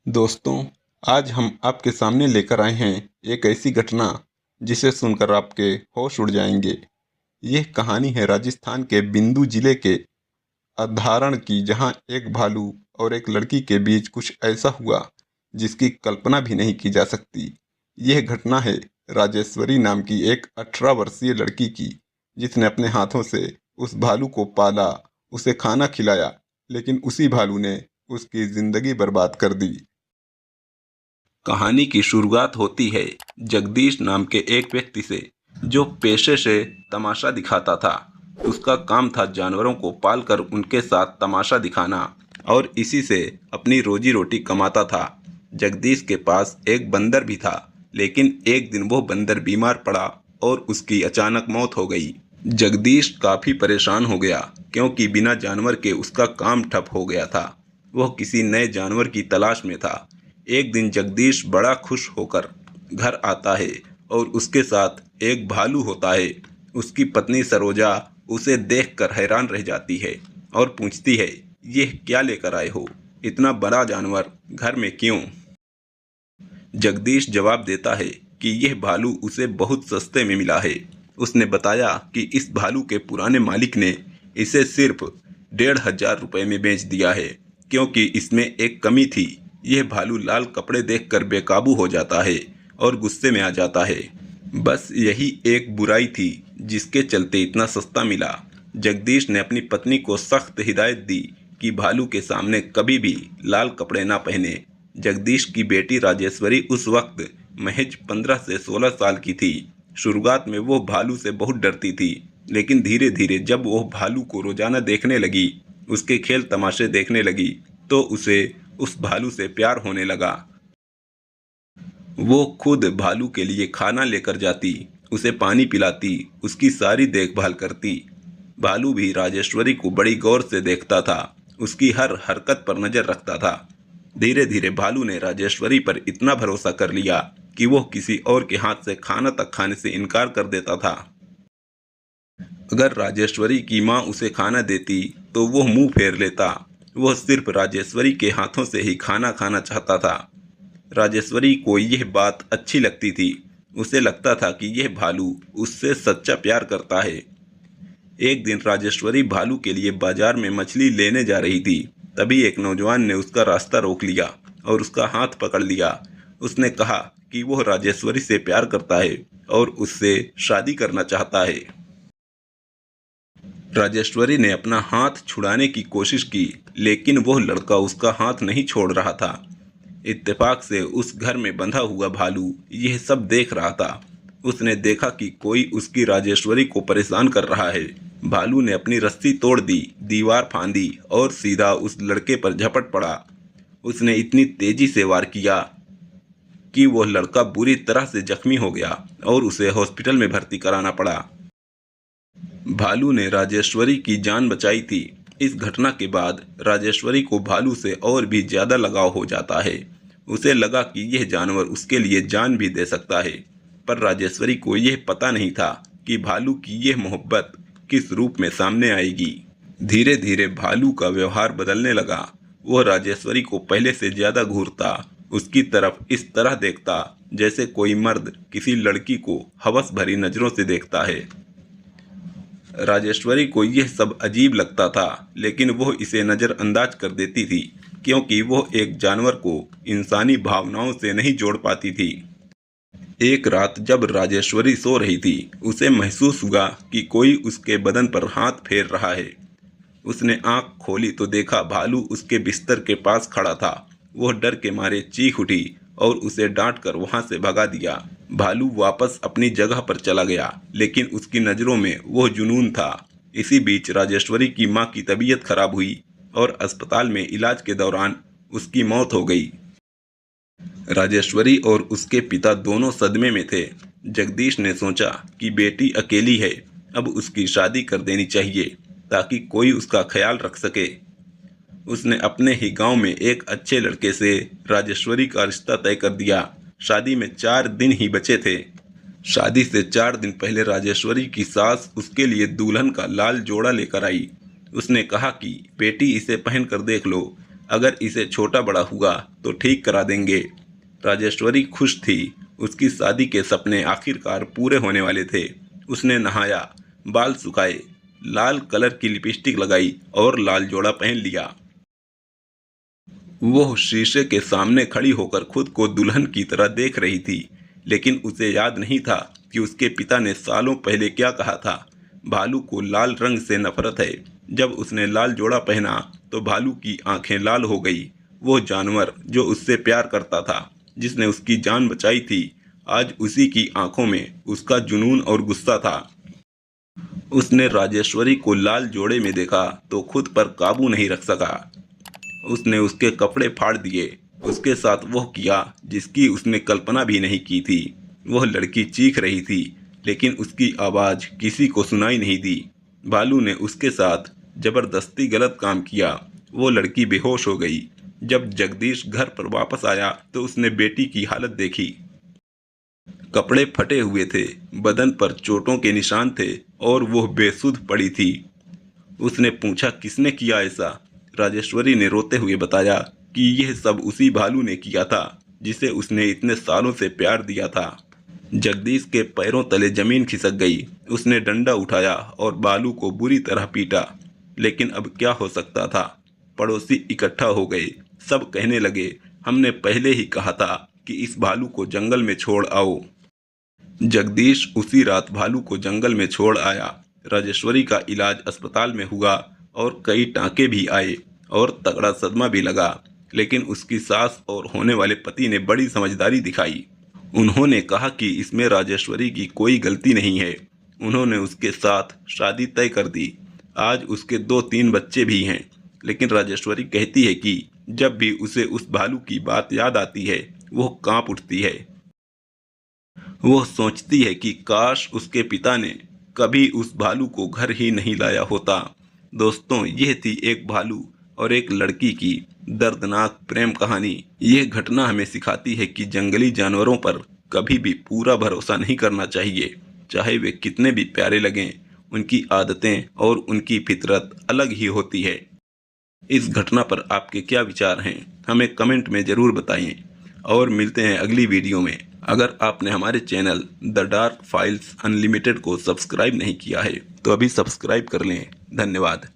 दोस्तों, आज हम आपके सामने लेकर आए हैं एक ऐसी घटना जिसे सुनकर आपके होश उड़ जाएंगे। यह कहानी है राजस्थान के बिंदु जिले के अधारण की, जहां एक भालू और एक लड़की के बीच कुछ ऐसा हुआ जिसकी कल्पना भी नहीं की जा सकती। यह घटना है राजेश्वरी नाम की एक 18 वर्षीय लड़की की, जिसने अपने हाथों से उस भालू को पाला, उसे खाना खिलाया, लेकिन उसी भालू ने उसकी जिंदगी बर्बाद कर दी। कहानी की शुरुआत होती है जगदीश नाम के एक व्यक्ति से, जो पेशे से तमाशा दिखाता था। उसका काम था जानवरों को पालकर उनके साथ तमाशा दिखाना और इसी से अपनी रोजी रोटी कमाता था। जगदीश के पास एक बंदर भी था, लेकिन एक दिन वो बंदर बीमार पड़ा और उसकी अचानक मौत हो गई। जगदीश काफ़ी परेशान हो गया, क्योंकि बिना जानवर के उसका काम ठप हो गया था। वह किसी नए जानवर की तलाश में था। एक दिन जगदीश बड़ा खुश होकर घर आता है और उसके साथ एक भालू होता है। उसकी पत्नी सरोजा उसे देखकर हैरान रह जाती है और पूछती है, यह क्या लेकर आए हो? इतना बड़ा जानवर घर में क्यों? जगदीश जवाब देता है कि यह भालू उसे बहुत सस्ते में मिला है। उसने बताया कि इस भालू के पुराने मालिक ने इसे सिर्फ 1500 रुपये में बेच दिया है, क्योंकि इसमें एक कमी थी। यह भालू लाल कपड़े देखकर बेकाबू हो जाता है और गुस्से में आ जाता है। बस यही एक बुराई थी जिसके चलते इतना सस्ता मिला। जगदीश ने अपनी पत्नी को सख्त हिदायत दी कि भालू के सामने कभी भी लाल कपड़े ना पहने। जगदीश की बेटी राजेश्वरी उस वक्त महज 15 से 16 साल की थी। शुरुआत में वो भालू से बहुत डरती थी, लेकिन धीरे धीरे जब वो भालू को रोजाना देखने लगी, उसके खेल तमाशे देखने लगी, तो उसे उस भालू से प्यार होने लगा। वो खुद भालू के लिए खाना लेकर जाती, उसे पानी पिलाती, उसकी सारी देखभाल करती। भालू भी राजेश्वरी को बड़ी गौर से देखता था, उसकी हर हरकत पर नजर रखता था। धीरे धीरे भालू ने राजेश्वरी पर इतना भरोसा कर लिया कि वो किसी और के हाथ से खाना तक खाने से इनकार कर देता था। अगर राजेश्वरी की माँ उसे खाना देती तो वो मुंह फेर लेता। वह सिर्फ राजेश्वरी के हाथों से ही खाना खाना चाहता था। राजेश्वरी को यह बात अच्छी लगती थी। उसे लगता था कि यह भालू उससे सच्चा प्यार करता है। एक दिन राजेश्वरी भालू के लिए बाजार में मछली लेने जा रही थी। तभी एक नौजवान ने उसका रास्ता रोक लिया और उसका हाथ पकड़ लिया। उसने कहा कि वह राजेश्वरी से प्यार करता है और उससे शादी करना चाहता है। राजेश्वरी ने अपना हाथ छुड़ाने की कोशिश की, लेकिन वह लड़का उसका हाथ नहीं छोड़ रहा था। इत्तेफाक से उस घर में बंधा हुआ भालू यह सब देख रहा था। उसने देखा कि कोई उसकी राजेश्वरी को परेशान कर रहा है। भालू ने अपनी रस्सी तोड़ दी, दीवार फांदी और सीधा उस लड़के पर झपट पड़ा। उसने इतनी तेजी से वार किया कि वह लड़का बुरी तरह से जख्मी हो गया और उसे हॉस्पिटल में भर्ती कराना पड़ा। भालू ने राजेश्वरी की जान बचाई थी। इस घटना के बाद राजेश्वरी को भालू से और भी ज्यादा लगाव हो जाता है। उसे लगा कि यह जानवर उसके लिए जान भी दे सकता है, पर राजेश्वरी को यह पता नहीं था कि भालू की यह मोहब्बत किस रूप में सामने आएगी। धीरे धीरे भालू का व्यवहार बदलने लगा। वह राजेश्वरी को पहले से ज्यादा घूरता, उसकी तरफ इस तरह देखता जैसे कोई मर्द किसी लड़की को हवस भरी नजरों से देखता है। राजेश्वरी को यह सब अजीब लगता था, लेकिन वह इसे नज़रअंदाज कर देती थी, क्योंकि वह एक जानवर को इंसानी भावनाओं से नहीं जोड़ पाती थी। एक रात जब राजेश्वरी सो रही थी, उसे महसूस हुआ कि कोई उसके बदन पर हाथ फेर रहा है। उसने आंख खोली तो देखा भालू उसके बिस्तर के पास खड़ा था। वह डर के मारे चीख उठी और उसे डांट कर वहां से भगा दिया। भालू वापस अपनी जगह पर चला गया, लेकिन उसकी नज़रों में वह जुनून था। इसी बीच राजेश्वरी की मां की तबीयत खराब हुई और अस्पताल में इलाज के दौरान उसकी मौत हो गई। राजेश्वरी और उसके पिता दोनों सदमे में थे। जगदीश ने सोचा कि बेटी अकेली है, अब उसकी शादी कर देनी चाहिए ताकि कोई उसका ख्याल रख सके। उसने अपने ही गांव में एक अच्छे लड़के से राजेश्वरी का रिश्ता तय कर दिया। शादी में 4 दिन ही बचे थे। शादी से 4 दिन पहले राजेश्वरी की सास उसके लिए दुल्हन का लाल जोड़ा लेकर आई। उसने कहा कि बेटी इसे पहन कर देख लो, अगर इसे छोटा बड़ा हुआ तो ठीक करा देंगे। राजेश्वरी खुश थी, उसकी शादी के सपने आखिरकार पूरे होने वाले थे। उसने नहाया, बाल सुखाए, लाल कलर की लिपस्टिक लगाई और लाल जोड़ा पहन लिया। वो शीशे के सामने खड़ी होकर खुद को दुल्हन की तरह देख रही थी, लेकिन उसे याद नहीं था कि उसके पिता ने सालों पहले क्या कहा था। भालू को लाल रंग से नफरत है। जब उसने लाल जोड़ा पहना तो भालू की आंखें लाल हो गई। वो जानवर जो उससे प्यार करता था, जिसने उसकी जान बचाई थी, आज उसी की आंखों में उसका जुनून और गुस्सा था। उसने राजेश्वरी को लाल जोड़े में देखा तो खुद पर काबू नहीं रख सका। उसने उसके कपड़े फाड़ दिए, उसके साथ वह किया जिसकी उसने कल्पना भी नहीं की थी। वह लड़की चीख रही थी, लेकिन उसकी आवाज़ किसी को सुनाई नहीं दी। भालू ने उसके साथ जबरदस्ती गलत काम किया। वो लड़की बेहोश हो गई। जब जगदीश घर पर वापस आया तो उसने बेटी की हालत देखी। कपड़े फटे हुए थे, बदन पर चोटों के निशान थे और वह बेसुध पड़ी थी। उसने पूछा, किसने किया ऐसा? राजेश्वरी ने रोते हुए बताया कि यह सब उसी भालू ने किया था जिसे उसने इतने सालों से प्यार दिया था। जगदीश के पैरों तले जमीन खिसक गई। उसने डंडा उठाया और भालू को बुरी तरह पीटा, लेकिन अब क्या हो सकता था। पड़ोसी इकट्ठा हो गए। सब कहने लगे, हमने पहले ही कहा था कि इस भालू को जंगल में छोड़ आओ। जगदीश उसी रात भालू को जंगल में छोड़ आया। राजेश्वरी का इलाज अस्पताल में हुआ और कई टांके भी आए और तगड़ा सदमा भी लगा, लेकिन उसकी सास और होने वाले पति ने बड़ी समझदारी दिखाई। उन्होंने कहा कि इसमें राजेश्वरी की कोई गलती नहीं है। उन्होंने उसके साथ शादी तय कर दी। आज उसके 2-3 बच्चे भी हैं, लेकिन राजेश्वरी कहती है कि जब भी उसे उस भालू की बात याद आती है, वो कांप उठती है। वो सोचती है कि काश उसके पिता ने कभी उस भालू को घर ही नहीं लाया होता। दोस्तों, यह थी एक भालू और एक लड़की की दर्दनाक प्रेम कहानी। यह घटना हमें सिखाती है कि जंगली जानवरों पर कभी भी पूरा भरोसा नहीं करना चाहिए, चाहे वे कितने भी प्यारे लगें। उनकी आदतें और उनकी फितरत अलग ही होती है। इस घटना पर आपके क्या विचार हैं, हमें कमेंट में ज़रूर बताइए और मिलते हैं अगली वीडियो में। अगर आपने हमारे channel the dark files unlimited को सब्सक्राइब नहीं किया है तो अभी सब्सक्राइब कर लें। धन्यवाद।